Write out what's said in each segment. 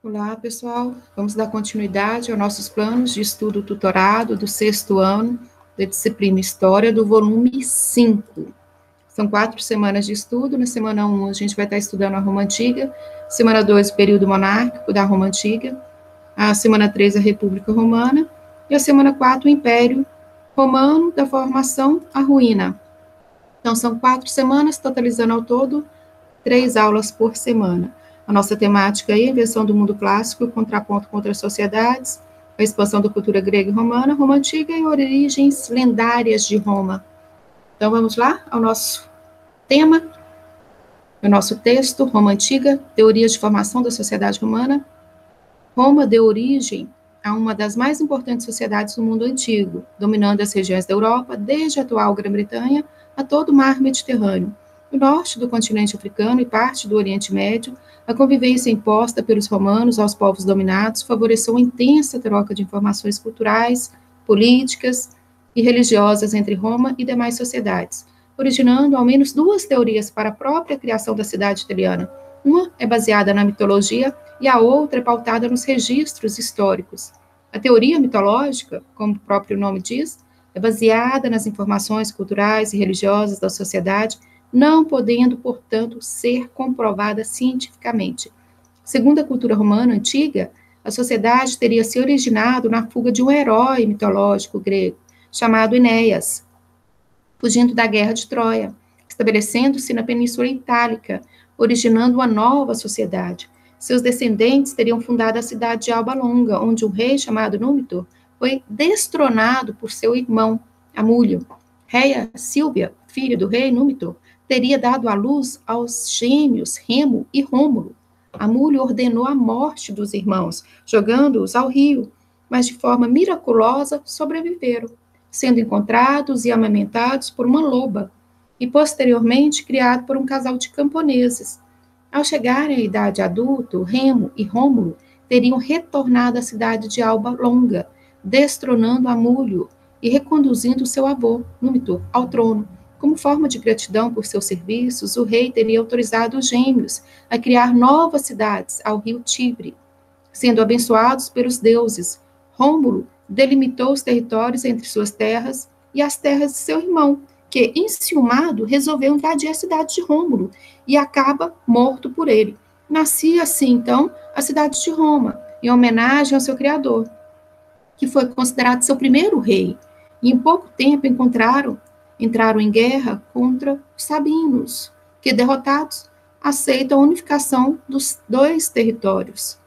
Olá, pessoal. Vamos dar continuidade aos nossos planos de estudo tutorado do 6º ano da disciplina História do volume 5. São 4 semanas de estudo. Na semana 1, a gente vai estar estudando a Roma Antiga. Semana 2, o período monárquico da Roma Antiga. A semana 3, a República Romana. E a semana 4, o Império Romano, da formação à ruína. Então, são 4 semanas, totalizando ao todo 3 aulas por semana. A nossa temática aí, invenção do mundo clássico, o contraponto contra as sociedades, a expansão da cultura grega e romana, Roma Antiga e origens lendárias de Roma. Então, vamos lá ao nosso tema, o nosso texto, Roma Antiga, teorias de formação da sociedade romana. Roma deu origem a uma das mais importantes sociedades do mundo antigo, dominando as regiões da Europa, desde a atual Grã-Bretanha a todo o mar Mediterrâneo. No norte do continente africano e parte do Oriente Médio, a convivência imposta pelos romanos aos povos dominados favoreceu uma intensa troca de informações culturais, políticas e religiosas entre Roma e demais sociedades, originando ao menos 2 teorias para a própria criação da cidade italiana. Uma é baseada na mitologia e a outra é pautada nos registros históricos. A teoria mitológica, como o próprio nome diz, é baseada nas informações culturais e religiosas da sociedade, não podendo, portanto, ser comprovada cientificamente. Segundo a cultura romana antiga, a sociedade teria se originado na fuga de um herói mitológico grego, chamado Enéas, fugindo da guerra de Troia, estabelecendo-se na Península Itálica, originando uma nova sociedade. Seus descendentes teriam fundado a cidade de Alba Longa, onde um rei chamado Númitor foi destronado por seu irmão, Amulio. Réia Sílvia, filho do rei Númitor, teria dado à luz aos gêmeos Remo e Rômulo. Amulio ordenou a morte dos irmãos, jogando-os ao rio, mas de forma miraculosa sobreviveram, sendo encontrados e amamentados por uma loba, e posteriormente criado por um casal de camponeses. Ao chegarem à idade adulta, Remo e Rômulo teriam retornado à cidade de Alba Longa, destronando Amulio e reconduzindo seu avô, Númitor, ao trono. Como forma de gratidão por seus serviços, o rei teria autorizado os gêmeos a criar novas cidades ao rio Tibre. Sendo abençoados pelos deuses, Rômulo delimitou os territórios entre suas terras e as terras de seu irmão, que, enciumado, resolveu invadir a cidade de Rômulo e acaba morto por ele. Nascia assim, então, a cidade de Roma, em homenagem ao seu criador, que foi considerado seu primeiro rei, e em pouco tempo entraram em guerra contra os sabinos, que, derrotados, aceitam a unificação dos 2 territórios.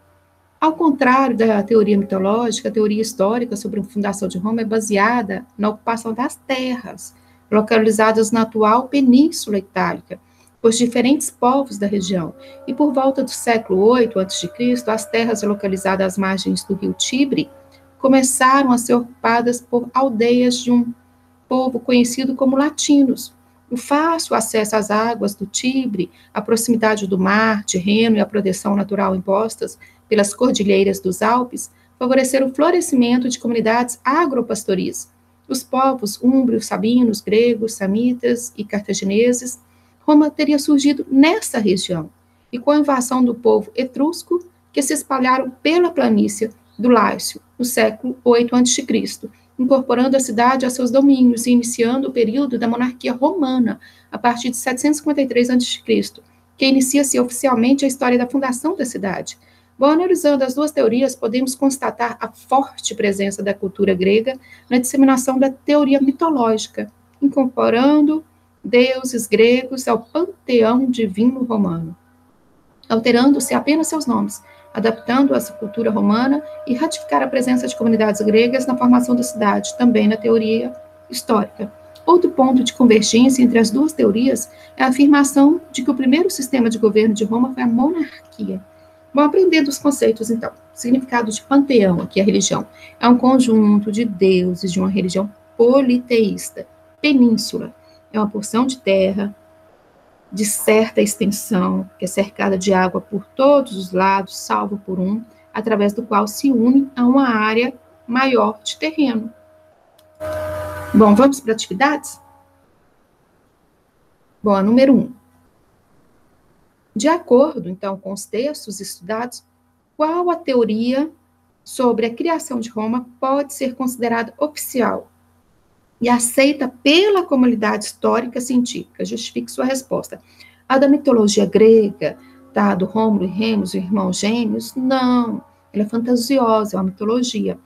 Ao contrário da teoria mitológica, a teoria histórica sobre a fundação de Roma é baseada na ocupação das terras, localizadas na atual Península Itálica, por diferentes povos da região. E por volta do século VIII a.C., as terras localizadas às margens do rio Tibre começaram a ser ocupadas por aldeias de um povo conhecido como latinos. O fácil acesso às águas do Tibre, a proximidade do mar, Tirreno e a proteção natural impostas pelas cordilheiras dos Alpes favoreceram o florescimento de comunidades agropastoris. Os povos úmbrios, sabinos, gregos, samitas e cartagineses, Roma teria surgido nessa região, e com a invasão do povo etrusco, que se espalharam pela planície do Lácio, no século VIII a.C., incorporando a cidade a seus domínios e iniciando o período da monarquia romana, a partir de 753 a.C., que inicia-se oficialmente a história da fundação da cidade. Bom, analisando as 2 teorias, podemos constatar a forte presença da cultura grega na disseminação da teoria mitológica, incorporando deuses gregos ao panteão divino romano, alterando-se apenas seus nomes, adaptando essa cultura romana e ratificar a presença de comunidades gregas na formação da cidade, também na teoria histórica. Outro ponto de convergência entre as 2 teorias é a afirmação de que o primeiro sistema de governo de Roma foi a monarquia. Vamos aprendendo os conceitos, então. O significado de panteão, aqui a religião, é um conjunto de deuses de uma religião politeísta. Península é uma porção de terra de certa extensão, que é cercada de água por todos os lados, salvo por um, através do qual se une a uma área maior de terreno. Bom, vamos para atividades? Bom, a número 1. De acordo, então, com os textos estudados, qual a teoria sobre a criação de Roma pode ser considerada oficial e aceita pela comunidade histórica científica? Justifique sua resposta. A da mitologia grega, tá, do Rômulo e Remo, os irmãos gêmeos? Não, ela é fantasiosa, é uma mitologia.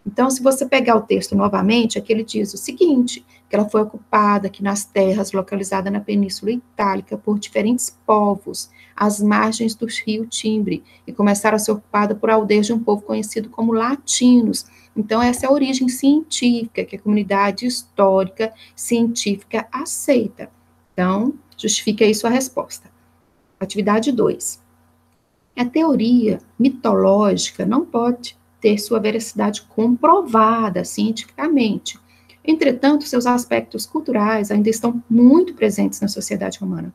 Então, se você pegar o texto novamente, aqui ele diz o seguinte, que ela foi ocupada aqui nas terras localizadas na Península Itálica por diferentes povos, às margens do rio Timbre, e começaram a ser ocupada por aldeias de um povo conhecido como latinos. Então, essa é a origem científica que a comunidade histórica científica aceita. Então, justifique aí sua resposta. Atividade 2. A teoria mitológica não pode ter sua veracidade comprovada cientificamente. Entretanto, seus aspectos culturais ainda estão muito presentes na sociedade romana.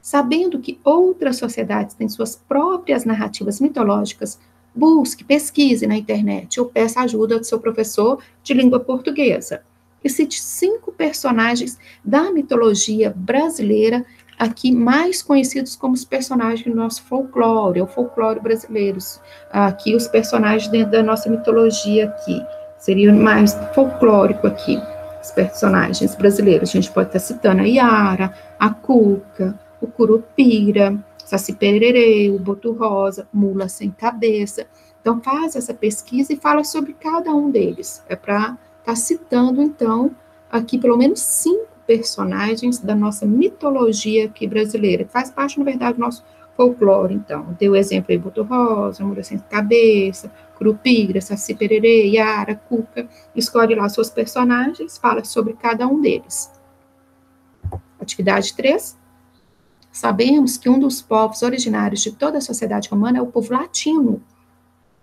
Sabendo que outras sociedades têm suas próprias narrativas mitológicas, busque, pesquise na internet ou peça ajuda do seu professor de língua portuguesa. E cite 5 personagens da mitologia brasileira aqui mais conhecidos como os personagens do nosso folclore, o folclore brasileiro. Aqui os personagens dentro da nossa mitologia aqui, seria mais folclórico aqui, os personagens brasileiros. A gente pode estar citando a Iara, a Cuca, o Curupira, Saci Pererê, o Boto Rosa, Mula Sem Cabeça. Então faz essa pesquisa e fala sobre cada um deles. É para estar citando, então, aqui pelo menos 5 personagens da nossa mitologia aqui brasileira, que faz parte, na verdade, do nosso folclore, então. Deu exemplo aí, Boto Rosa, Mula Sem Cabeça, Curupira, Saci Pererê, Iara, Cuca. Escolhe lá seus personagens, fala sobre cada um deles. Atividade 3. Sabemos que um dos povos originários de toda a sociedade romana é o povo latino.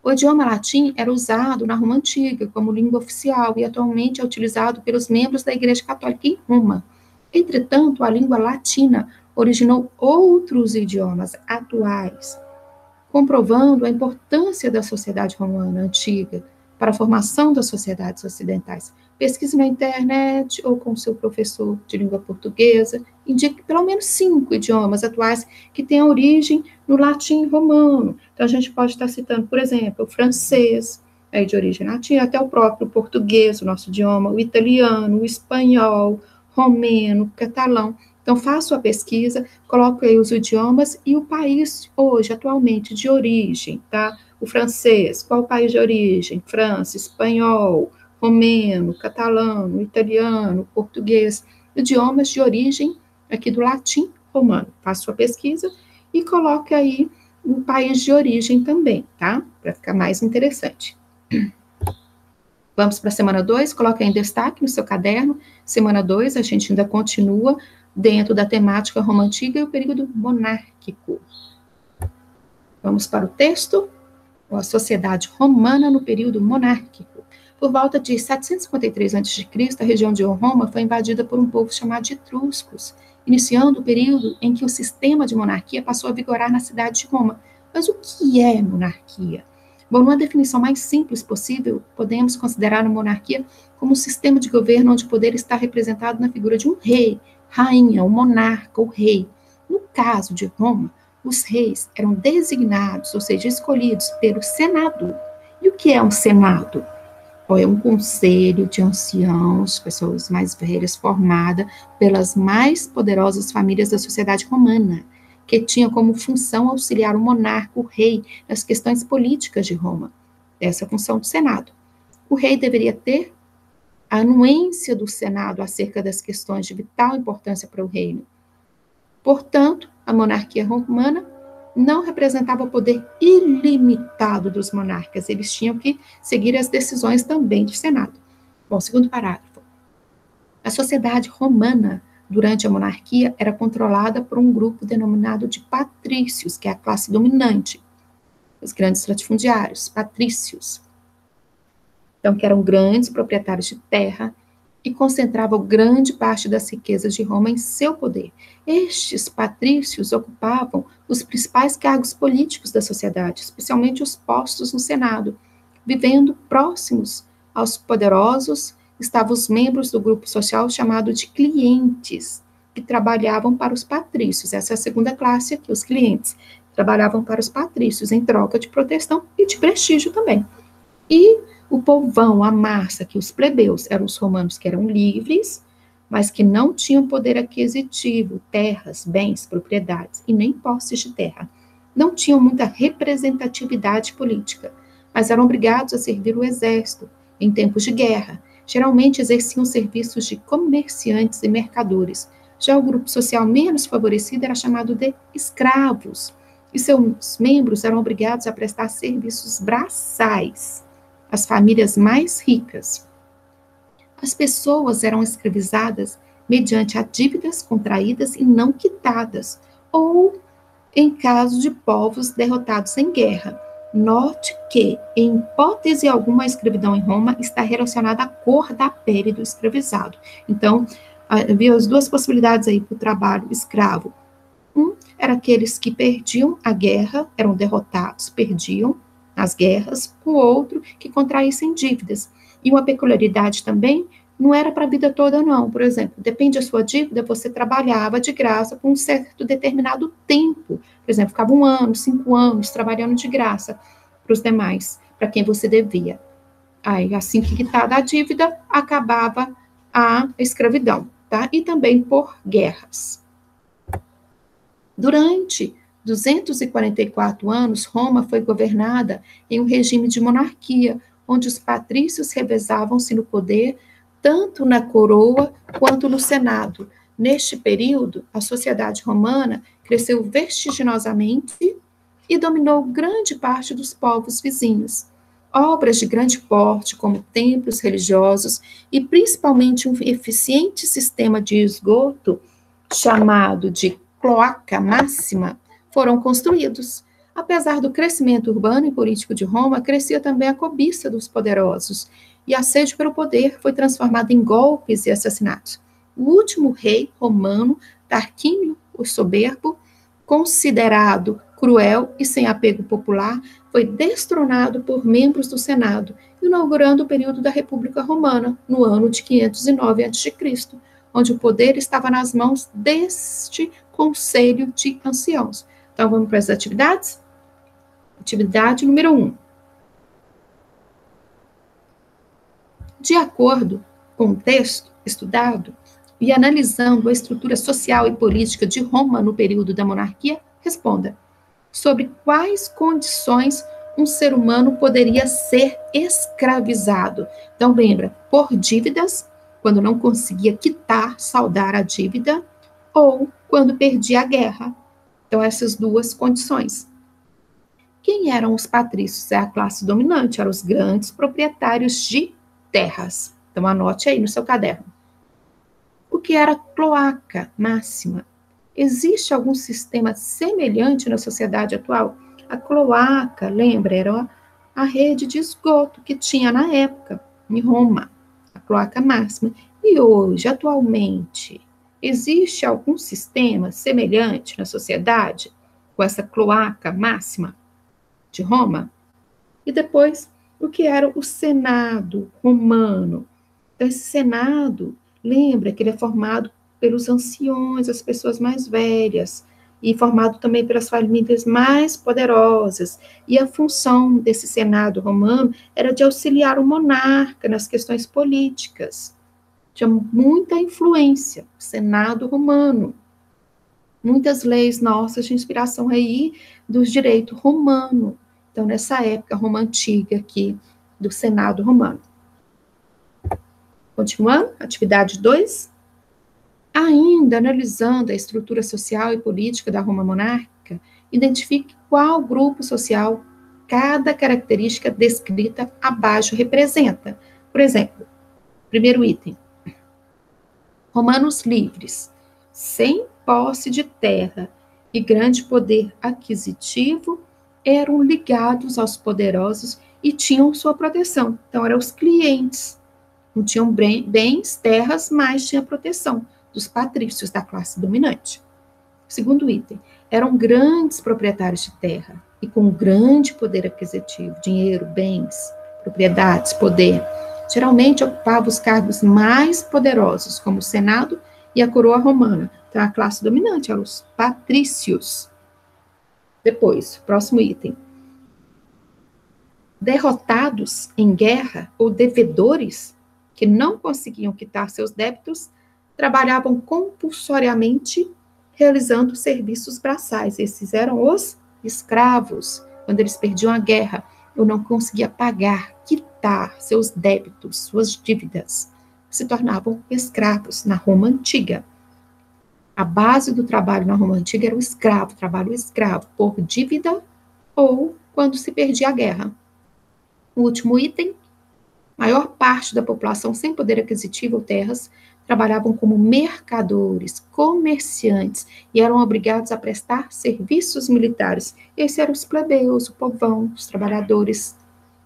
O idioma latim era usado na Roma Antiga como língua oficial e atualmente é utilizado pelos membros da Igreja Católica em Roma. Entretanto, a língua latina originou outros idiomas atuais, comprovando a importância da sociedade romana antiga para a formação das sociedades ocidentais. Pesquise na internet ou com seu professor de língua portuguesa, indique pelo menos 5 idiomas atuais que têm origem no latim romano. Então, a gente pode estar citando, por exemplo, o francês, é de origem latina, até o próprio português, o nosso idioma, o italiano, o espanhol, romeno, catalão. Então, faça a pesquisa, coloque aí os idiomas e o país hoje, atualmente, de origem, tá? O francês, qual o país de origem? França, espanhol, romeno, catalão, italiano, português, idiomas de origem aqui do latim romano. Faça sua pesquisa e coloque aí o país de origem também, tá? Para ficar mais interessante. Vamos para a semana 2, coloque aí em destaque no seu caderno. Semana 2, a gente ainda continua dentro da temática Roma Antiga e o período monárquico. Vamos para o texto. A sociedade romana no período monárquico. Por volta de 753 a.C., a região de Roma foi invadida por um povo chamado de etruscos, iniciando o período em que o sistema de monarquia passou a vigorar na cidade de Roma. Mas o que é monarquia? Bom, numa definição mais simples possível, podemos considerar a monarquia como um sistema de governo onde o poder está representado na figura de um rei, rainha, um monarca, o rei. No caso de Roma, os reis eram designados, ou seja, escolhidos pelo Senado. E o que é um Senado? É um conselho de anciãos, pessoas mais velhas, formada pelas mais poderosas famílias da sociedade romana, que tinha como função auxiliar o monarca, o rei, nas questões políticas de Roma. Essa é a função do Senado. O rei deveria ter a anuência do Senado acerca das questões de vital importância para o reino. Portanto, a monarquia romana não representava o poder ilimitado dos monarcas, eles tinham que seguir as decisões também do Senado. Bom, segundo parágrafo. A sociedade romana, durante a monarquia, era controlada por um grupo denominado de patrícios, que é a classe dominante, os grandes latifundiários, patrícios. Então, que eram grandes proprietários de terra, e concentravam grande parte das riquezas de Roma em seu poder. Estes patrícios ocupavam os principais cargos políticos da sociedade, especialmente os postos no Senado. Vivendo próximos aos poderosos, estavam os membros do grupo social chamado de clientes, que trabalhavam para os patrícios. Essa é a segunda classe aqui, os clientes, trabalhavam para os patrícios em troca de proteção e de prestígio também. E o povão, a massa, que os plebeus eram os romanos que eram livres, mas que não tinham poder aquisitivo, terras, bens, propriedades e nem posses de terra. Não tinham muita representatividade política, mas eram obrigados a servir o exército em tempos de guerra. Geralmente exerciam serviços de comerciantes e mercadores. Já o grupo social menos favorecido era chamado de escravos, e seus membros eram obrigados a prestar serviços braçais às famílias mais ricas. As pessoas eram escravizadas mediante a dívidas contraídas e não quitadas, ou em caso de povos derrotados em guerra. Note que, em hipótese alguma, a escravidão em Roma está relacionada à cor da pele do escravizado. Então, havia as duas possibilidades aí para o trabalho escravo. Era aqueles que perdiam a guerra, eram derrotados, perdiam as guerras. O outro, que contraíssem dívidas. E uma peculiaridade também, não era para a vida toda, não. Por exemplo, depende da sua dívida, você trabalhava de graça por um certo determinado tempo. Por exemplo, ficava 1 ano, 5 anos, trabalhando de graça para os demais, para quem você devia. Aí, assim que quitada a dívida, acabava a escravidão, tá? E também por guerras. Durante 244 anos, Roma foi governada em um regime de monarquia, onde os patrícios revezavam-se no poder, tanto na coroa quanto no Senado. Neste período, a sociedade romana cresceu vertiginosamente e dominou grande parte dos povos vizinhos. Obras de grande porte, como templos religiosos e principalmente um eficiente sistema de esgoto, chamado de cloaca máxima, foram construídos. Apesar do crescimento urbano e político de Roma, crescia também a cobiça dos poderosos, e a sede pelo poder foi transformada em golpes e assassinatos. O último rei romano, Tarquínio o Soberbo, considerado cruel e sem apego popular, foi destronado por membros do Senado, inaugurando o período da República Romana, no ano de 509 a.C., onde o poder estava nas mãos deste conselho de anciãos. Então, vamos para as atividades? Atividade número 1. De acordo com o texto estudado e analisando a estrutura social e política de Roma no período da monarquia, responda: sobre quais condições um ser humano poderia ser escravizado? Então, lembra, por dívidas, quando não conseguia quitar, saldar a dívida, ou quando perdia a guerra. Então, essas duas condições. Quem eram os patrícios? É a classe dominante, eram os grandes proprietários de terras. Então, anote aí no seu caderno. O que era cloaca máxima? Existe algum sistema semelhante na sociedade atual? A cloaca, lembra, era a rede de esgoto que tinha na época, em Roma, a cloaca máxima. E hoje, atualmente, existe algum sistema semelhante na sociedade com essa cloaca máxima de Roma? E depois, o que era o Senado romano? Então, esse Senado, lembra que ele é formado pelos anciões, as pessoas mais velhas, e formado também pelas famílias mais poderosas. E a função desse Senado romano era de auxiliar o monarca nas questões políticas. Tinha muita influência, o Senado romano. Muitas leis nossas de inspiração aí do direito romano. Então, nessa época, Roma antiga aqui, do Senado romano. Continuando, atividade 2. Ainda analisando a estrutura social e política da Roma monárquica, identifique qual grupo social cada característica descrita abaixo representa. Por exemplo, primeiro item. Romanos livres, sem posse de terra e grande poder aquisitivo, eram ligados aos poderosos e tinham sua proteção. Então, eram os clientes. Não tinham bens, terras, mas tinha proteção dos patrícios da classe dominante. Segundo item, eram grandes proprietários de terra e com grande poder aquisitivo, dinheiro, bens, propriedades, poder. Geralmente ocupava os cargos mais poderosos, como o Senado e a coroa romana. Então, a classe dominante eram os patrícios. Depois, próximo item. Derrotados em guerra ou devedores que não conseguiam quitar seus débitos, trabalhavam compulsoriamente realizando serviços braçais. Esses eram os escravos. Quando eles perdiam a guerra, ou não conseguia pagar, quitar seus débitos, suas dívidas, se tornavam escravos na Roma antiga. A base do trabalho na Roma antiga era o escravo, trabalho escravo, por dívida ou quando se perdia a guerra. O último item, maior parte da população sem poder aquisitivo ou terras trabalhavam como mercadores, comerciantes e eram obrigados a prestar serviços militares. Esses eram os plebeus, o povão, os trabalhadores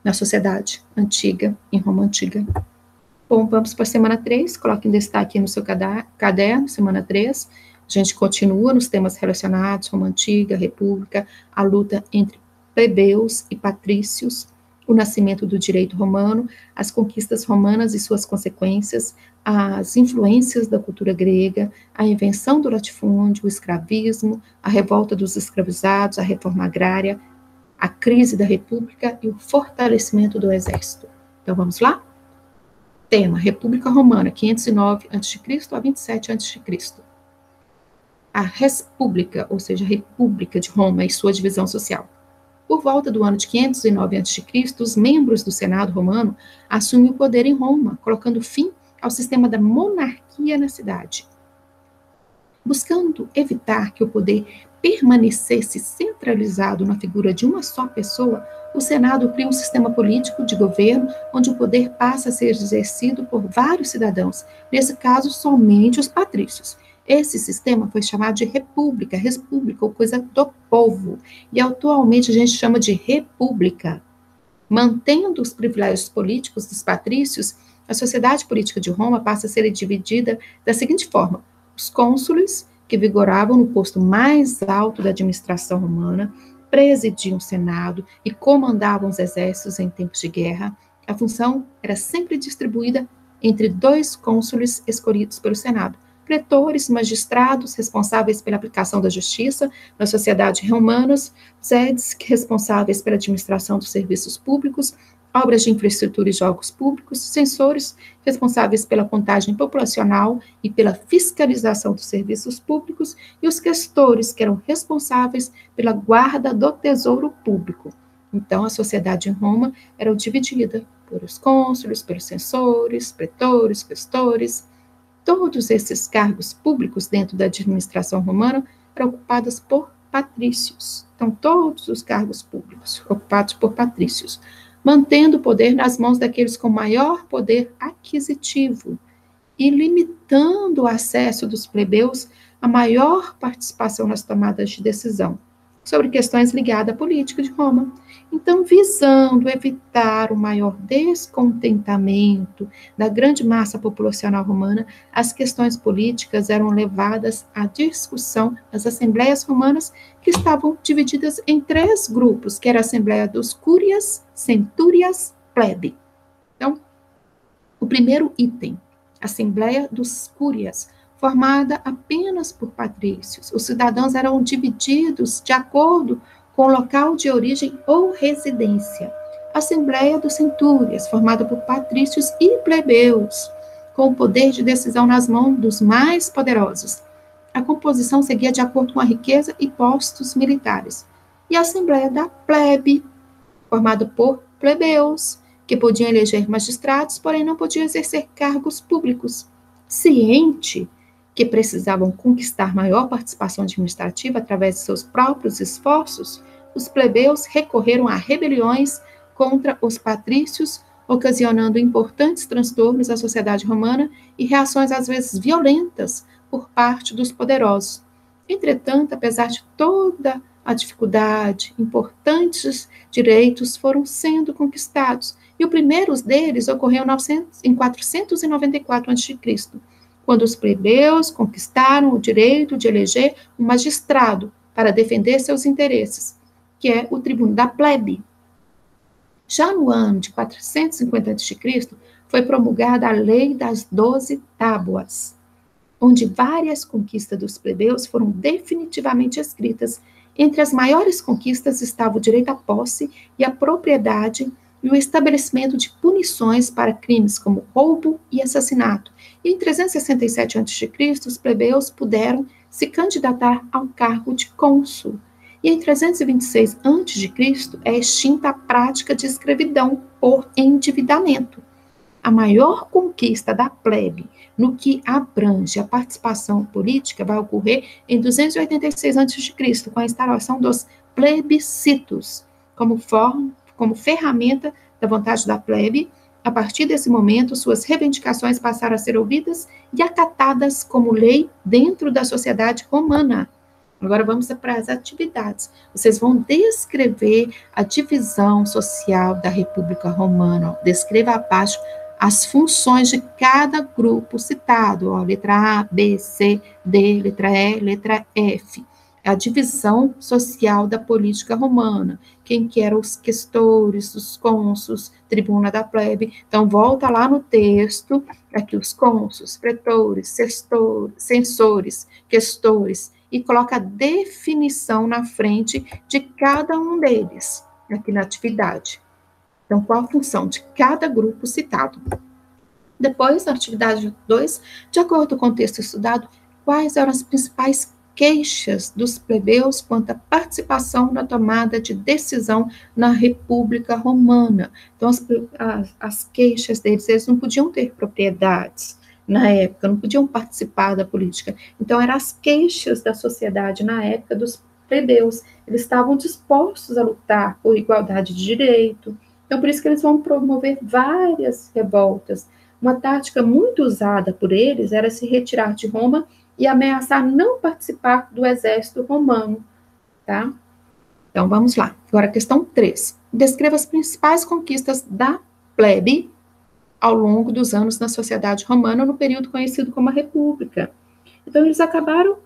na sociedade antiga, em Roma antiga. Bom, vamos para a semana 3, coloque em destaque no seu caderno, semana 3. A gente continua nos temas relacionados, Roma antiga, república, a luta entre plebeus e patrícios, o nascimento do direito romano, as conquistas romanas e suas consequências, as influências da cultura grega, a invenção do latifúndio, o escravismo, a revolta dos escravizados, a reforma agrária, a crise da república e o fortalecimento do exército. Então, vamos lá? Tema, República Romana, 509 a.C. a 27 a.C. A República, ou seja, a República de Roma e sua divisão social. Por volta do ano de 509 a.C., os membros do Senado romano assumem o poder em Roma, colocando fim ao sistema da monarquia na cidade. Buscando evitar que o poder permanecesse centralizado na figura de uma só pessoa, o Senado cria um sistema político de governo onde o poder passa a ser exercido por vários cidadãos, nesse caso, somente os patrícios. Esse sistema foi chamado de república ou coisa do povo, e atualmente a gente chama de república. Mantendo os privilégios políticos dos patrícios, a sociedade política de Roma passa a ser dividida da seguinte forma: os cônsules, que vigoravam no posto mais alto da administração romana, presidiam o Senado e comandavam os exércitos em tempos de guerra. A função era sempre distribuída entre 2 cônsules escolhidos pelo Senado: pretores, magistrados responsáveis pela aplicação da justiça na sociedade romanas, sedes responsáveis pela administração dos serviços públicos, obras de infraestrutura e jogos públicos, censores responsáveis pela contagem populacional e pela fiscalização dos serviços públicos, e os questores, que eram responsáveis pela guarda do tesouro público. Então, a sociedade em Roma era dividida por os cônsules, pelos censores, pretores, questores. Todos esses cargos públicos dentro da administração romana eram ocupados por patrícios. Então, todos os cargos públicos ocupados por patrícios, mantendo o poder nas mãos daqueles com maior poder aquisitivo e limitando o acesso dos plebeus a maior participação nas tomadas de decisão sobre questões ligadas à política de Roma. Então, visando evitar o maior descontentamento da grande massa populacional romana, as questões políticas eram levadas à discussão nas assembleias romanas, que estavam divididas em 3 grupos, que era a Assembleia dos Cúrias, Centúrias, Plebe. Então, o primeiro item, Assembleia dos Cúrias, formada apenas por patrícios. Os cidadãos eram divididos de acordo com o local de origem ou residência. Assembleia dos Centúrias, formada por patrícios e plebeus, com o poder de decisão nas mãos dos mais poderosos. A composição seguia de acordo com a riqueza e postos militares. E a Assembleia da Plebe, formada por plebeus, que podiam eleger magistrados, porém não podiam exercer cargos públicos. Ciente que precisavam conquistar maior participação administrativa através de seus próprios esforços, os plebeus recorreram a rebeliões contra os patrícios, ocasionando importantes transtornos à sociedade romana e reações às vezes violentas por parte dos poderosos. Entretanto, apesar de toda a dificuldade, importantes direitos foram sendo conquistados, e o primeiro deles ocorreu em 494 a.C., quando os plebeus conquistaram o direito de eleger um magistrado para defender seus interesses, que é o tribuno da plebe. Já no ano de 450 a.C., foi promulgada a Lei das 12 Tábuas, onde várias conquistas dos plebeus foram definitivamente escritas Entre as maiores conquistas estava o direito à posse e à propriedade e o estabelecimento de punições para crimes como roubo e assassinato. E em 367 a.C., os plebeus puderam se candidatar ao cargo de cônsul. E em 326 a.C. é extinta a prática de escravidão por endividamento. A maior conquista da plebe no que abrange a participação política vai ocorrer em 286 a.C., com a instalação dos plebiscitos, como ferramenta da vontade da plebe. A partir desse momento, suas reivindicações passaram a ser ouvidas e acatadas como lei dentro da sociedade romana. Agora vamos para as atividades. Vocês vão descrever a divisão social da República Romana. Descreva abaixo as funções de cada grupo citado. Ó, letra A, B, C, D, letra E, letra F. A divisão social da política romana. Quem que eram os questores, os cônsuls, tribuna da plebe. Então, volta lá no texto, aqui os cônsuls, pretores, censores, questores, e coloca a definição na frente de cada um deles, aqui na atividade. Então, qual a função de cada grupo citado? Depois, na atividade 2, de acordo com o texto estudado, quais eram as principais queixas dos plebeus quanto à participação na tomada de decisão na República Romana? Então, as queixas deles, eles não podiam ter propriedades na época, não podiam participar da política. Então, eram as queixas da sociedade na época dos plebeus. Eles estavam dispostos a lutar por igualdade de direito. Então, por isso que eles vão promover várias revoltas. Uma tática muito usada por eles era se retirar de Roma e ameaçar não participar do exército romano, tá? Então, vamos lá. Agora, questão 3. Descreva as principais conquistas da plebe ao longo dos anos na sociedade romana, no período conhecido como a República. Então, eles acabaram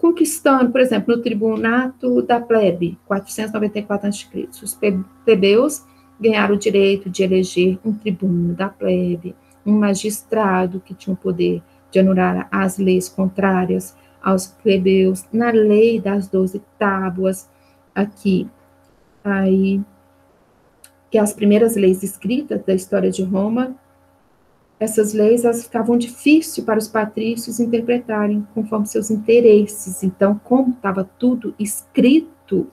conquistando, por exemplo, no tribunato da plebe, 494 a.C., os plebeus ganharam o direito de eleger um tribuno da plebe, um magistrado que tinha o poder de anular as leis contrárias aos plebeus, na lei das 12 tábuas, aqui, aí, que as primeiras leis escritas da história de Roma. Essas leis, elas ficavam difíceis para os patrícios interpretarem conforme seus interesses. Então, como estava tudo escrito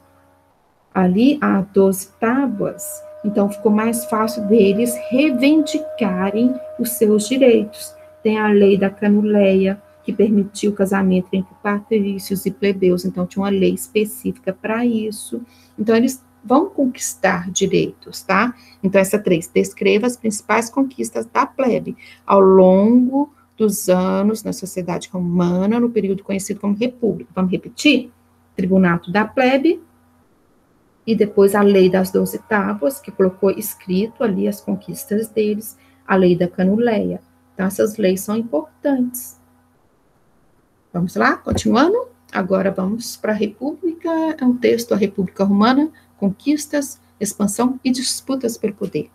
ali, há 12 tábuas, então ficou mais fácil deles reivindicarem os seus direitos. Tem a lei da Canuleia, que permitiu o casamento entre patrícios e plebeus, então tinha uma lei específica para isso. Então, eles vão conquistar direitos, tá? Então, essa 3, descreva as principais conquistas da plebe ao longo dos anos na sociedade romana, no período conhecido como República. Vamos repetir? Tribunato da plebe, e depois a lei das 12 tábuas, que colocou escrito ali as conquistas deles, a lei da Canuleia. Então, essas leis são importantes. Vamos lá, continuando? Agora vamos para a República, é um texto, a República Romana, conquistas, expansão e disputas pelo poder.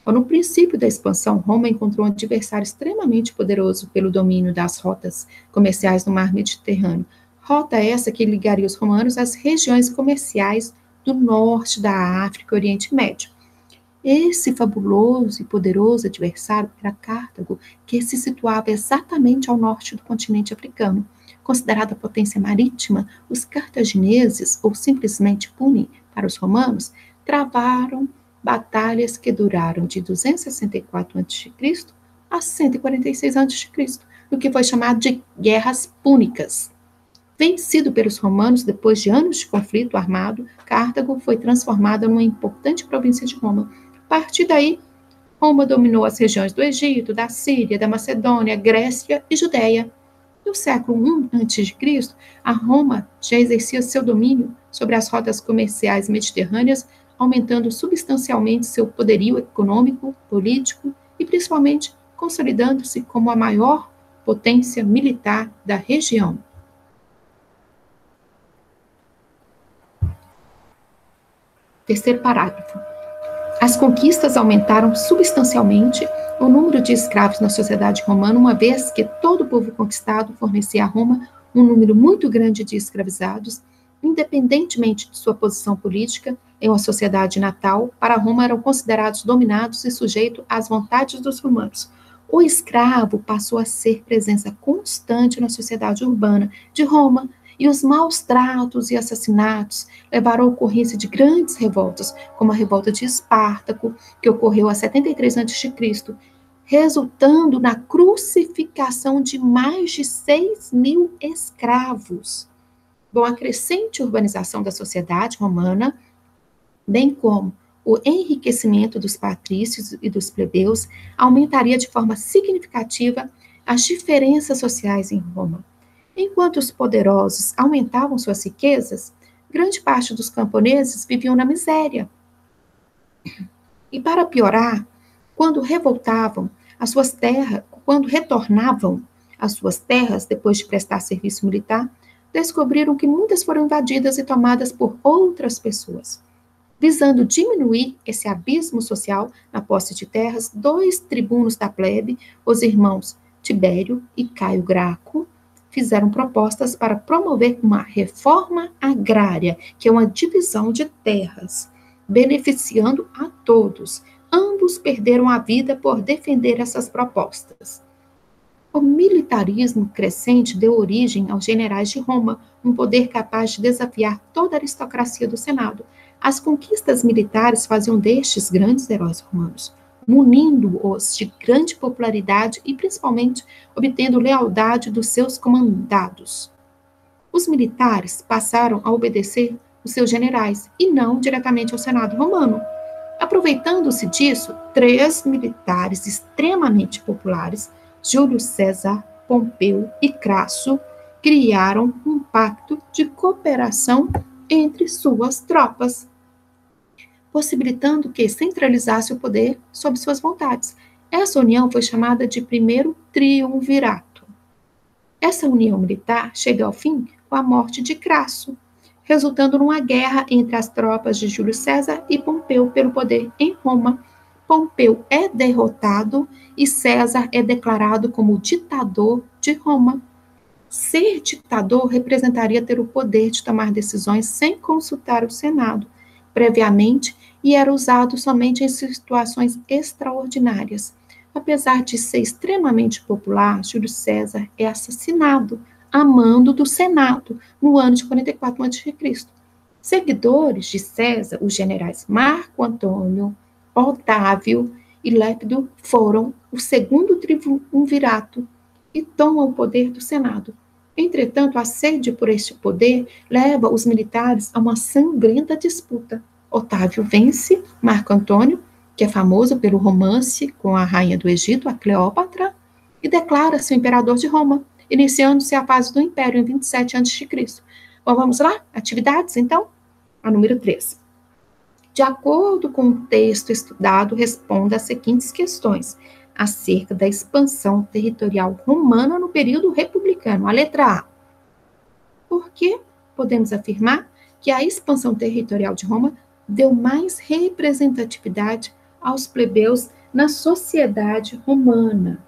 No princípio da expansão, Roma encontrou um adversário extremamente poderoso pelo domínio das rotas comerciais no mar Mediterrâneo. Rota essa que ligaria os romanos às regiões comerciais do norte da África e Oriente Médio. Esse fabuloso e poderoso adversário era Cartago, que se situava exatamente ao norte do continente africano. Considerada potência marítima, os cartagineses, ou simplesmente Puni para os romanos, travaram batalhas que duraram de 264 a.C. a 146 a.C., no que foi chamado de Guerras Púnicas. Vencido pelos romanos depois de anos de conflito armado, Cartago foi transformada numa importante província de Roma. A partir daí, Roma dominou as regiões do Egito, da Síria, da Macedônia, Grécia e Judéia. No século I a.C., a Roma já exercia seu domínio sobre as rotas comerciais mediterrâneas, aumentando substancialmente seu poderio econômico, político e, principalmente, consolidando-se como a maior potência militar da região. Terceiro parágrafo. As conquistas aumentaram substancialmente o número de escravos na sociedade romana, uma vez que todo o povo conquistado fornecia a Roma um número muito grande de escravizados, Independentemente de sua posição política em uma sociedade natal, para Roma eram considerados dominados e sujeitos às vontades dos romanos. O escravo passou a ser presença constante na sociedade urbana de Roma, e os maus tratos e assassinatos levaram à ocorrência de grandes revoltas, como a revolta de Espartaco, que ocorreu a 73 a.C., resultando na crucificação de mais de 6.000 escravos. Bom, a crescente urbanização da sociedade romana, bem como o enriquecimento dos patrícios e dos plebeus, aumentaria de forma significativa as diferenças sociais em Roma. Enquanto os poderosos aumentavam suas riquezas, grande parte dos camponeses viviam na miséria. E para piorar, quando retornavam às suas terras depois de prestar serviço militar, descobriram que muitas foram invadidas e tomadas por outras pessoas. Visando diminuir esse abismo social na posse de terras, 2 tribunos da plebe, os irmãos Tibério e Caio Graco, fizeram propostas para promover uma reforma agrária, que é uma divisão de terras, beneficiando a todos. Ambos perderam a vida por defender essas propostas. O militarismo crescente deu origem aos generais de Roma, um poder capaz de desafiar toda a aristocracia do Senado. As conquistas militares faziam destes grandes heróis romanos, munindo-os de grande popularidade e, principalmente, obtendo lealdade dos seus comandados. Os militares passaram a obedecer os seus generais e não diretamente ao Senado romano. Aproveitando-se disso, 3 militares extremamente populares, Júlio César, Pompeu e Crasso, criaram um pacto de cooperação entre suas tropas, possibilitando que centralizasse o poder sob suas vontades. Essa união foi chamada de Primeiro Triunvirato. Essa união militar chega ao fim com a morte de Crasso, resultando numa guerra entre as tropas de Júlio César e Pompeu pelo poder em Roma. Pompeu é derrotado e César é declarado como ditador de Roma. Ser ditador representaria ter o poder de tomar decisões sem consultar o Senado previamente e era usado somente em situações extraordinárias. Apesar de ser extremamente popular, Júlio César é assassinado a mando do Senado no ano de 44 a.C. Seguidores de César, os generais Marco Antônio, Otávio e Lépido foram o segundo triunvirato e tomam o poder do Senado. Entretanto, a sede por este poder leva os militares a uma sangrenta disputa. Otávio vence Marco Antônio, que é famoso pelo romance com a rainha do Egito, a Cleópatra, e declara-se o imperador de Roma, iniciando-se a fase do Império em 27 a.C. Bom, vamos lá? Atividades, então? A número 3. De acordo com o texto estudado, responda as seguintes questões acerca da expansão territorial romana no período republicano. A letra A. Por que podemos afirmar que a expansão territorial de Roma deu mais representatividade aos plebeus na sociedade romana?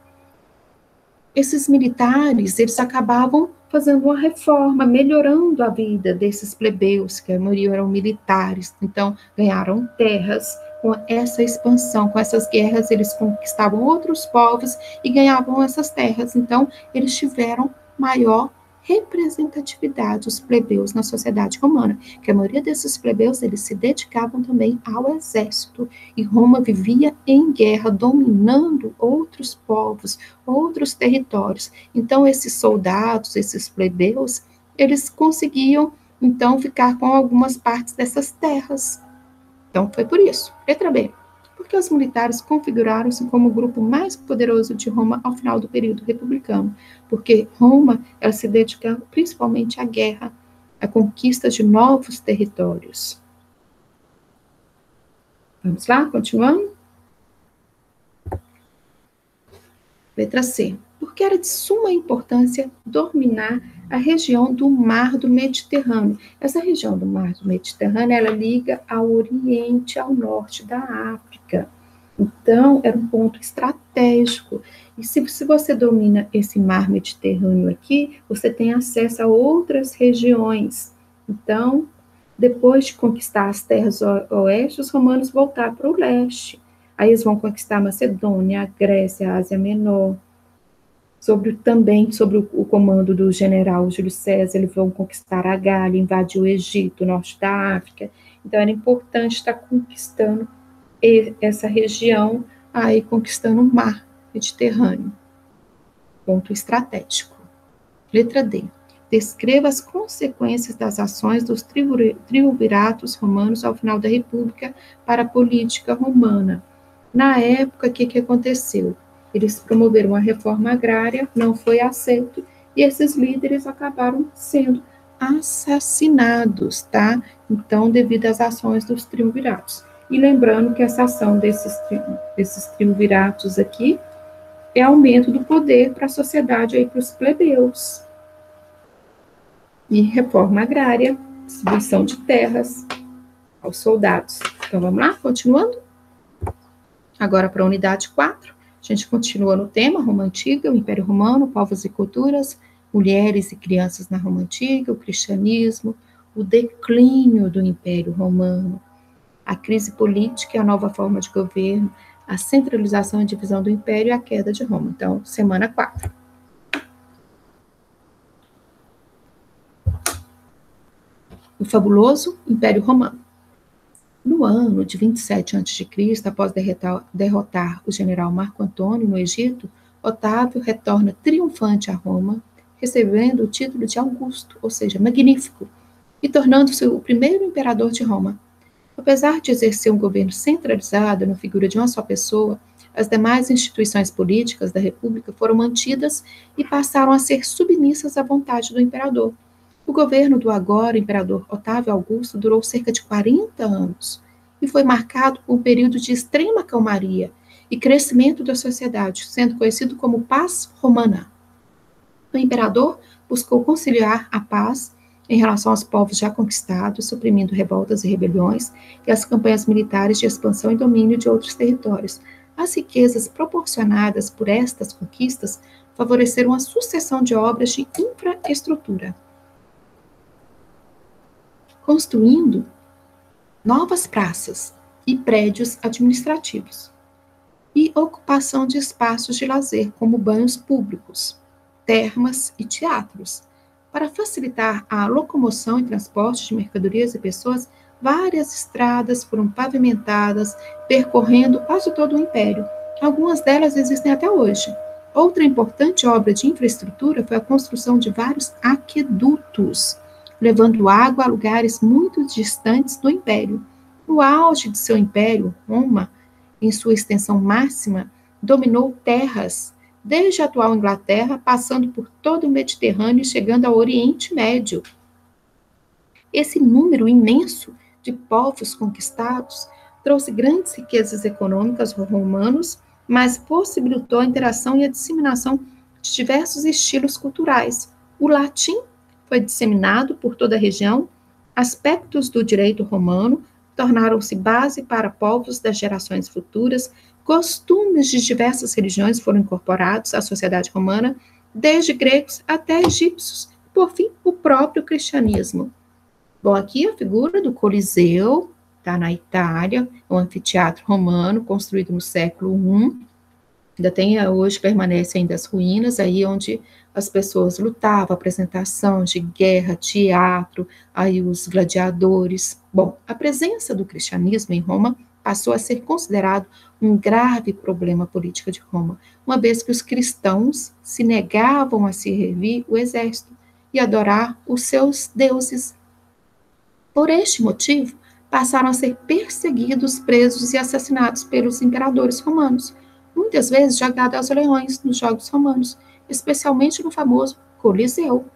Esses militares, eles acabavam fazendo uma reforma, melhorando a vida desses plebeus, que a maioria eram militares, então ganharam terras. Com essa expansão, com essas guerras, eles conquistavam outros povos e ganhavam essas terras, então eles tiveram maior representatividade, os plebeus na sociedade romana, que a maioria desses plebeus, eles se dedicavam também ao exército, e Roma vivia em guerra, dominando outros povos, outros territórios. Então, esses soldados, esses plebeus, eles conseguiam, então, ficar com algumas partes dessas terras. Então, foi por isso. Letra B. Porque os militares configuraram-se como o grupo mais poderoso de Roma ao final do período republicano, porque Roma ela se dedicava principalmente à guerra, à conquista de novos territórios. Vamos lá, continuando? Letra C. Porque era de suma importância dominar a região do Mar do Mediterrâneo. Essa região do Mar do Mediterrâneo, ela liga ao Oriente, ao Norte da África. Então, era um ponto estratégico. E se você domina esse Mar Mediterrâneo aqui, você tem acesso a outras regiões. Então, depois de conquistar as terras oeste, os romanos voltaram para o leste. Aí eles vão conquistar a Macedônia, a Grécia, a Ásia Menor. Também sobre o comando do general Júlio César, eles vão conquistar a Gália, invadir o Egito, o norte da África. Então, era importante estar conquistando essa região, aí conquistando o mar Mediterrâneo. Ponto estratégico. Letra D. Descreva as consequências das ações dos triunviratos romanos ao final da República para a política romana. Na época, o que aconteceu? Eles promoveram uma reforma agrária, não foi aceito, e esses líderes acabaram sendo assassinados, tá? Então, devido às ações dos triunviratos. E lembrando que essa ação desses triunviratos aqui é aumento do poder para a sociedade, aí para os plebeus. E reforma agrária, distribuição de terras aos soldados. Então, vamos lá, continuando? Agora, para a unidade 4, a gente continua no tema Roma Antiga, o Império Romano, povos e culturas, mulheres e crianças na Roma Antiga, o cristianismo, o declínio do Império Romano, a crise política e a nova forma de governo, a centralização e divisão do Império e a queda de Roma. Então, semana 4. O fabuloso Império Romano. No ano de 27 a.C., após derrotar o general Marco Antônio no Egito, Otávio retorna triunfante a Roma, recebendo o título de Augusto, ou seja, magnífico, e tornando-se o primeiro imperador de Roma. Apesar de exercer um governo centralizado na figura de uma só pessoa, as demais instituições políticas da República foram mantidas e passaram a ser submissas à vontade do imperador. O governo do agora imperador Otávio Augusto durou cerca de 40 anos e foi marcado por um período de extrema calmaria e crescimento da sociedade, sendo conhecido como Paz Romana. O imperador buscou conciliar a paz em relação aos povos já conquistados, suprimindo revoltas e rebeliões e as campanhas militares de expansão e domínio de outros territórios. As riquezas proporcionadas por estas conquistas favoreceram a sucessão de obras de infraestrutura, construindo novas praças e prédios administrativos, e ocupação de espaços de lazer, como banhos públicos, termas e teatros. Para facilitar a locomoção e transporte de mercadorias e pessoas, várias estradas foram pavimentadas, percorrendo quase todo o Império. Algumas delas existem até hoje. Outra importante obra de infraestrutura foi a construção de vários aquedutos, levando água a lugares muito distantes do Império. No auge de seu império, Roma, em sua extensão máxima, dominou terras, desde a atual Inglaterra, passando por todo o Mediterrâneo e chegando ao Oriente Médio. Esse número imenso de povos conquistados trouxe grandes riquezas econômicas aos romanos, mas possibilitou a interação e a disseminação de diversos estilos culturais. O latim foi disseminado por toda a região, aspectos do direito romano tornaram-se base para povos das gerações futuras, costumes de diversas religiões foram incorporados à sociedade romana, desde gregos até egípcios, e, por fim, o próprio cristianismo. Bom, aqui a figura do Coliseu, está na Itália, é um anfiteatro romano construído no século I, ainda tem, hoje permanece ainda as ruínas, aí onde as pessoas lutavam, apresentação de guerra, teatro, aí os gladiadores. Bom, a presença do cristianismo em Roma passou a ser considerado um grave problema político de Roma, uma vez que os cristãos se negavam a servir o exército e adorar os seus deuses. Por este motivo, passaram a ser perseguidos, presos e assassinados pelos imperadores romanos, muitas vezes jogados aos leões nos Jogos Romanos, especialmente no famoso Coliseu.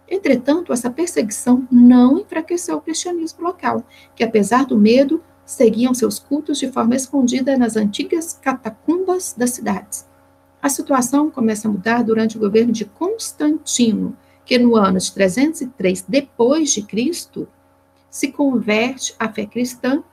Entretanto, essa perseguição não enfraqueceu o cristianismo local, que, apesar do medo, seguiam seus cultos de forma escondida nas antigas catacumbas das cidades. A situação começa a mudar durante o governo de Constantino, que no ano de 303 depois de Cristo se converte à fé cristã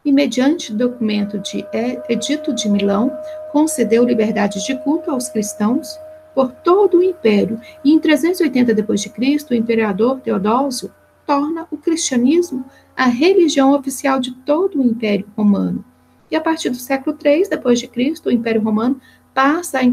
e, mediante documento de Edito de Milão, concedeu liberdade de culto aos cristãos por todo o império. E em 380 d.C., o imperador Teodósio torna o cristianismo a religião oficial de todo o Império Romano. E a partir do século III depois de Cristo, o Império Romano passa a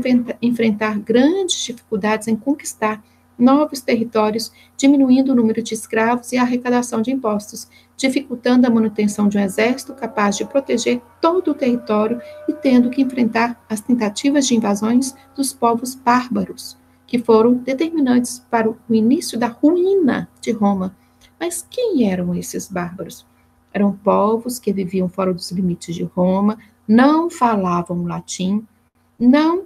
enfrentar grandes dificuldades em conquistar novos territórios, diminuindo o número de escravos e a arrecadação de impostos, dificultando a manutenção de um exército capaz de proteger todo o território e tendo que enfrentar as tentativas de invasões dos povos bárbaros, que foram determinantes para o início da ruína de Roma. Mas quem eram esses bárbaros? Eram povos que viviam fora dos limites de Roma, não falavam latim, não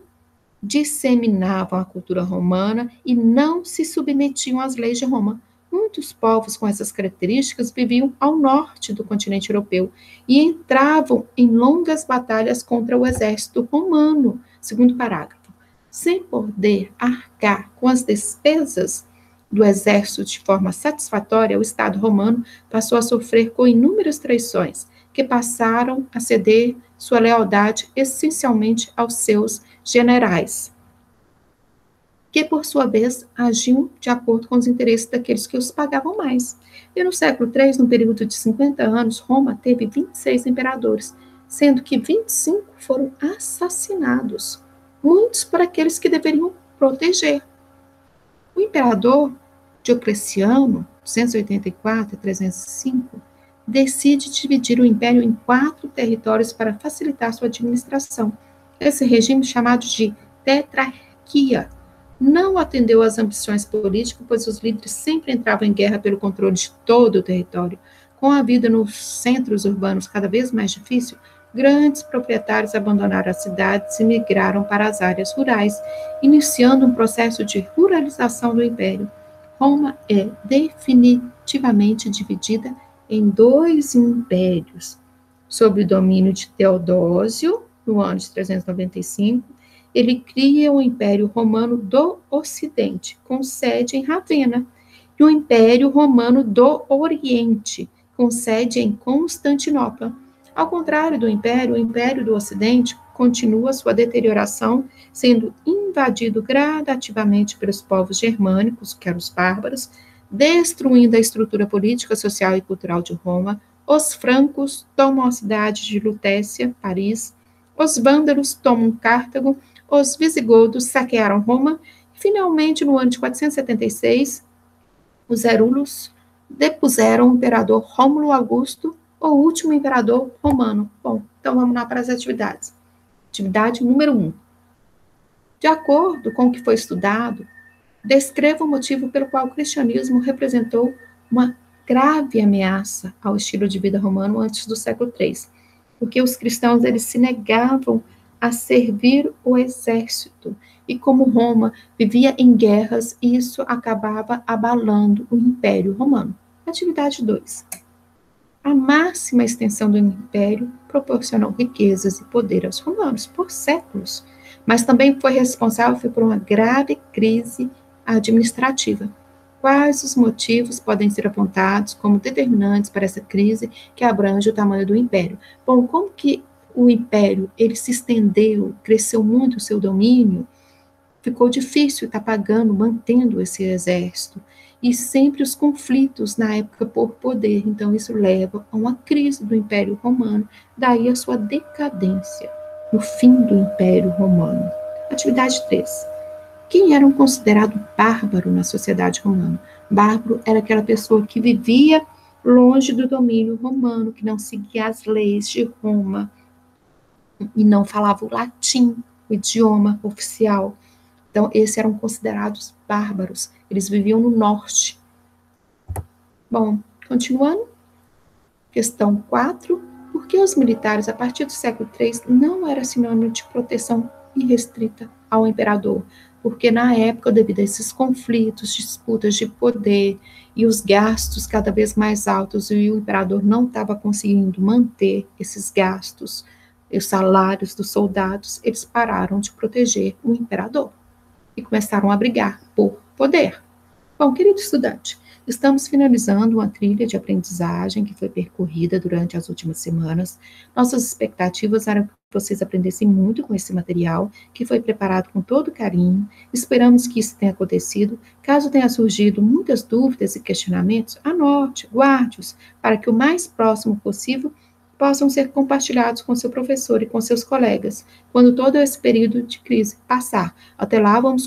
disseminavam a cultura romana e não se submetiam às leis de Roma. Muitos povos com essas características viviam ao norte do continente europeu e entravam em longas batalhas contra o exército romano. Segundo parágrafo. Sem poder arcar com as despesas do exército de forma satisfatória, o Estado romano passou a sofrer com inúmeras traições, que passaram a ceder sua lealdade essencialmente aos seus generais, que, por sua vez, agiam de acordo com os interesses daqueles que os pagavam mais. E no século III, no período de 50 anos, Roma teve 26 imperadores, sendo que 25 foram assassinados, muitos por aqueles que deveriam proteger. O imperador Diocleciano, 284 a 305, decide dividir o império em 4 territórios para facilitar sua administração. Esse regime, chamado de tetrarquia, não atendeu às ambições políticas, pois os líderes sempre entravam em guerra pelo controle de todo o território. Com a vida nos centros urbanos cada vez mais difícil, grandes proprietários abandonaram as cidades e migraram para as áreas rurais, iniciando um processo de ruralização do império. Roma é definitivamente dividida em 2 impérios. Sob o domínio de Teodósio, no ano de 395, ele cria o Império Romano do Ocidente, com sede em Ravenna, e o Império Romano do Oriente, com sede em Constantinopla. Ao contrário do Império, o Império do Ocidente continua sua deterioração, sendo invadido gradativamente pelos povos germânicos, que eram os bárbaros, destruindo a estrutura política, social e cultural de Roma. Os francos tomam a cidade de Lutécia, Paris. Os vândalos tomam Cartago. Os visigodos saquearam Roma. E, finalmente, no ano de 476, os Herulos depuseram o imperador Rômulo Augusto, o último imperador romano. Bom, então vamos lá para as atividades. Atividade número 1. De acordo com o que foi estudado, descreva o motivo pelo qual o cristianismo representou uma grave ameaça ao estilo de vida romano antes do século III, porque os cristãos eles se negavam a servir o exército, e como Roma vivia em guerras, isso acabava abalando o Império Romano. Atividade 2. A máxima extensão do Império proporcionou riquezas e poder aos romanos por séculos, mas também foi responsável por uma grave crise administrativa. Quais os motivos podem ser apontados como determinantes para essa crise que abrange o tamanho do Império? Bom, como que o Império ele se estendeu, cresceu muito o seu domínio, ficou difícil estar pagando, mantendo esse exército, e sempre os conflitos na época por poder. Então, isso leva a uma crise do Império Romano, daí a sua decadência, no fim do Império Romano. Atividade 3. Quem era um considerado bárbaro na sociedade romana? Bárbaro era aquela pessoa que vivia longe do domínio romano, que não seguia as leis de Roma e não falava o latim, o idioma oficial. Então, esses eram considerados bárbaros. Eles viviam no norte. Bom, continuando. Questão 4. Por que os militares, a partir do século III, não era sinônimo de proteção irrestrita ao imperador? Porque, na época, devido a esses conflitos, disputas de poder e os gastos cada vez mais altos, e o imperador não estava conseguindo manter esses gastos, os salários dos soldados, eles pararam de proteger o imperador e começaram a brigar por poder. Bom, querido estudante, estamos finalizando uma trilha de aprendizagem que foi percorrida durante as últimas semanas. Nossas expectativas eram vocês aprendessem muito com esse material, que foi preparado com todo carinho. Esperamos que isso tenha acontecido. Caso tenha surgido muitas dúvidas e questionamentos, anote, guarde-os, para que o mais próximo possível possam ser compartilhados com seu professor e com seus colegas, quando todo esse período de crise passar. Até lá, vamos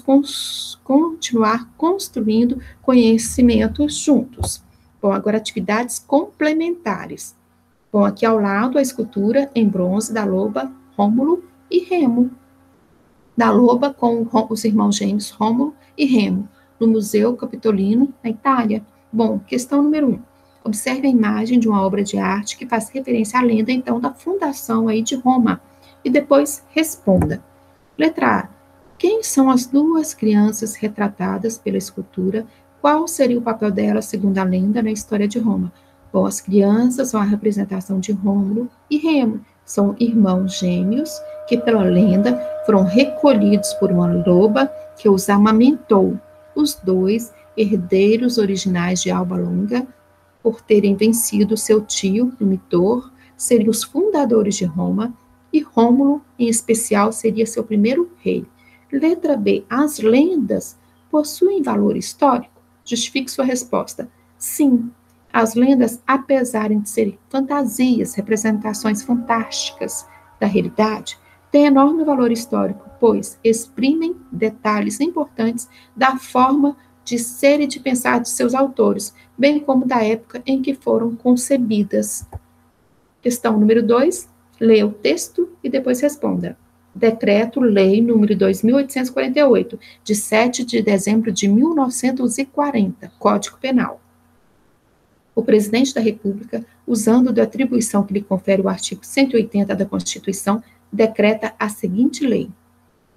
continuar construindo conhecimentos juntos. Bom, agora atividades complementares. Bom, aqui ao lado a escultura em bronze da loba Rômulo e Remo. Da loba com os irmãos gêmeos Rômulo e Remo, no Museu Capitolino, na Itália. Bom, questão número 1. Observe a imagem de uma obra de arte que faz referência à lenda, então, da fundação aí de Roma. E depois responda. Letra A. Quem são as duas crianças retratadas pela escultura? Qual seria o papel delas, segundo a lenda, na história de Roma? Bom, as crianças são a representação de Rômulo e Remo. São irmãos gêmeos que, pela lenda, foram recolhidos por uma loba que os amamentou. Os dois, herdeiros originais de Alba Longa, por terem vencido seu tio, o Mitor, seriam os fundadores de Roma, e Rômulo, em especial, seria seu primeiro rei. Letra B. As lendas possuem valor histórico? Justifique sua resposta. Sim. As lendas, apesar de serem fantasias, representações fantásticas da realidade, têm enorme valor histórico, pois exprimem detalhes importantes da forma de ser e de pensar de seus autores, bem como da época em que foram concebidas. Questão número 2, leia o texto e depois responda. Decreto-Lei número 2.848, de 7 de dezembro de 1940, Código Penal. O presidente da República, usando da atribuição que lhe confere o artigo 180 da Constituição, decreta a seguinte lei: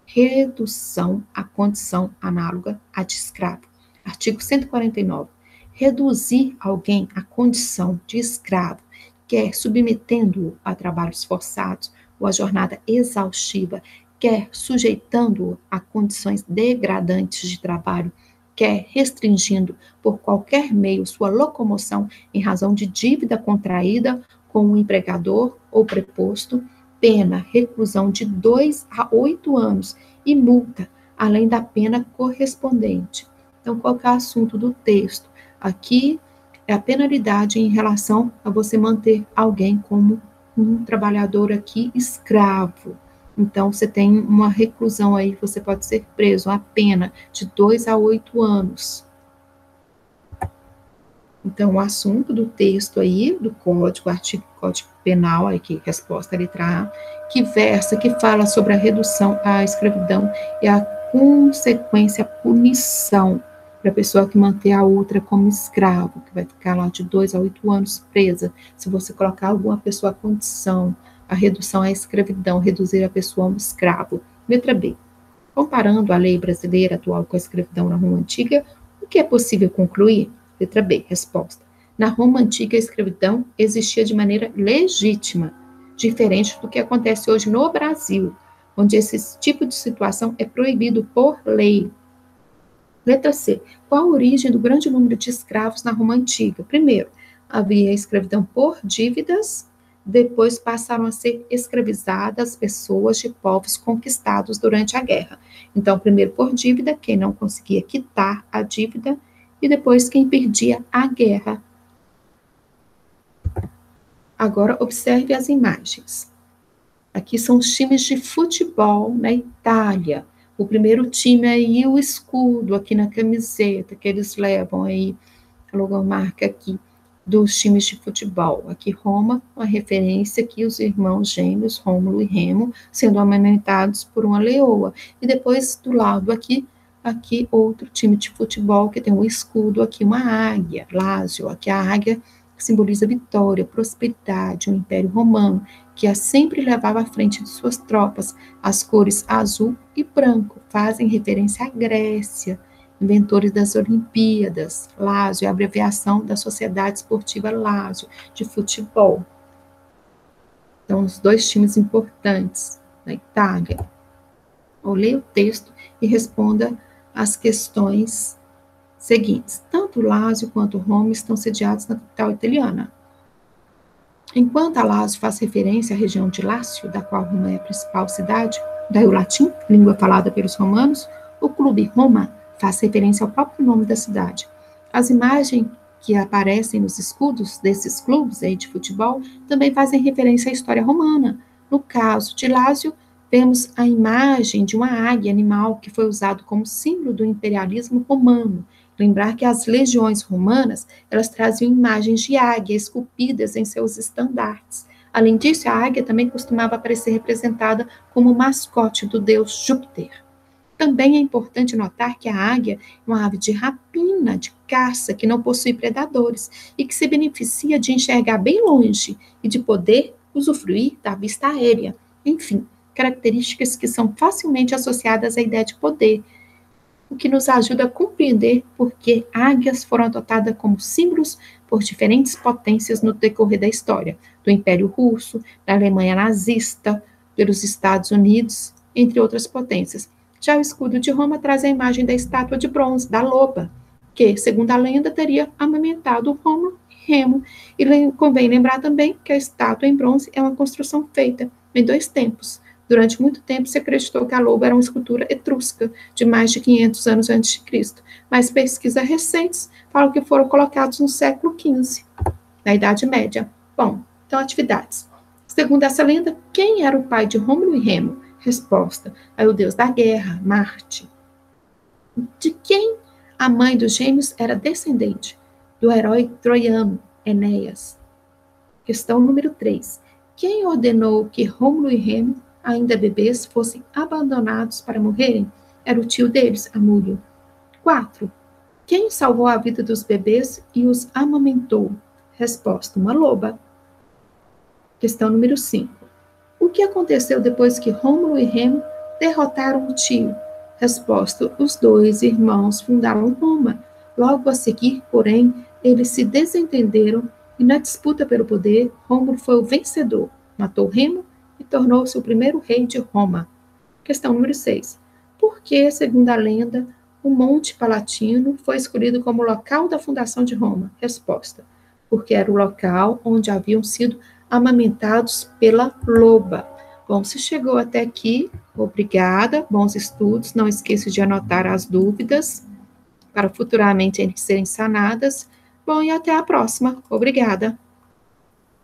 redução à condição análoga à de escravo. Artigo 149. Reduzir alguém à condição de escravo, quer submetendo-o a trabalhos forçados ou a jornada exaustiva, quer sujeitando-o a condições degradantes de trabalho, quer restringindo por qualquer meio sua locomoção em razão de dívida contraída com o empregador ou preposto, pena, reclusão de 2 a 8 anos e multa, além da pena correspondente. Então, qual que é o assunto do texto? Aqui é a penalidade em relação a você manter alguém como um trabalhador aqui escravo. Então, você tem uma reclusão aí, você pode ser preso, a pena de 2 a 8 anos. Então, o assunto do texto aí, do código, artigo Código Penal, aqui, resposta letra A, que versa, que fala sobre a redução à escravidão e a consequência, a punição para a pessoa que manter a outra como escravo, que vai ficar lá de 2 a 8 anos presa, se você colocar alguma pessoa à condição, a redução à escravidão, reduzir a pessoa a um escravo. Letra B. Comparando a lei brasileira atual com a escravidão na Roma Antiga, o que é possível concluir? Letra B. Resposta. Na Roma Antiga, a escravidão existia de maneira legítima, diferente do que acontece hoje no Brasil, onde esse tipo de situação é proibido por lei. Letra C. Qual a origem do grande número de escravos na Roma Antiga? Primeiro, havia a escravidão por dívidas, depois passaram a ser escravizadas pessoas de povos conquistados durante a guerra. Então, primeiro por dívida, quem não conseguia quitar a dívida, e depois quem perdia a guerra. Agora, observe as imagens. Aqui são os times de futebol na Itália. O primeiro time aí, o escudo aqui na camiseta, que eles levam aí, a logomarca aqui, dos times de futebol. Aqui Roma, uma referência aqui, os irmãos gêmeos, Rômulo e Remo, sendo amamentados por uma leoa. E depois, do lado aqui outro time de futebol, que tem um escudo aqui, uma águia, Lásio. Aqui a águia simboliza vitória, prosperidade, o Império Romano, que a sempre levava à frente de suas tropas. As cores azul e branco fazem referência à Grécia, inventores das Olimpíadas. Lazio é a abreviação da Sociedade Esportiva Lazio, de futebol. Então, os dois times importantes da Itália. Ou leia o texto e responda as questões seguintes. Tanto Lazio quanto Roma estão sediados na capital italiana. Enquanto a Lácio faz referência à região de Lácio, da qual Roma é a principal cidade, daí o latim, língua falada pelos romanos, o clube Roma faz referência ao próprio nome da cidade. As imagens que aparecem nos escudos desses clubes aí de futebol também fazem referência à história romana. No caso de Lácio, vemos a imagem de uma águia animal que foi usado como símbolo do imperialismo romano. Lembrar que as legiões romanas, elas traziam imagens de águia esculpidas em seus estandartes. Além disso, a águia também costumava aparecer representada como mascote do deus Júpiter. Também é importante notar que a águia é uma ave de rapina, de caça, que não possui predadores e que se beneficia de enxergar bem longe e de poder usufruir da vista aérea. Enfim, características que são facilmente associadas à ideia de poder, o que nos ajuda a compreender por que águias foram adotadas como símbolos por diferentes potências no decorrer da história, do Império Russo, da Alemanha nazista, pelos Estados Unidos, entre outras potências. Já o escudo de Roma traz a imagem da estátua de bronze, da loba, que, segundo a lenda, teria amamentado Roma e Remo. E convém lembrar também que a estátua em bronze é uma construção feita em 2 tempos. Durante muito tempo se acreditou que a loba era uma escultura etrusca, de mais de 500 anos antes de Cristo, mas pesquisas recentes falam que foram colocados no século XV, na Idade Média. Bom, então atividades. Segundo essa lenda, quem era o pai de Rômulo e Remo? Resposta: é o deus da guerra, Marte. De quem a mãe dos gêmeos era descendente? Do herói troiano, Enéas. Questão número 3. Quem ordenou que Rômulo e Remo, ainda bebês, fossem abandonados para morrerem? Era o tio deles, Amúlio. 4. Quem salvou a vida dos bebês e os amamentou? Resposta: uma loba. Questão número 5. O que aconteceu depois que Rômulo e Remo derrotaram o tio? Resposta: os 2 irmãos fundaram Roma. Logo a seguir, porém, eles se desentenderam e na disputa pelo poder, Rômulo foi o vencedor, matou Remo e tornou-se o primeiro rei de Roma. Questão número 6. Por que, segundo a lenda, o Monte Palatino foi escolhido como local da fundação de Roma? Resposta: porque era o local onde haviam sido amamentados pela loba. Bom, se chegou até aqui, obrigada, bons estudos, não esqueça de anotar as dúvidas para futuramente serem sanadas. Bom, e até a próxima. Obrigada.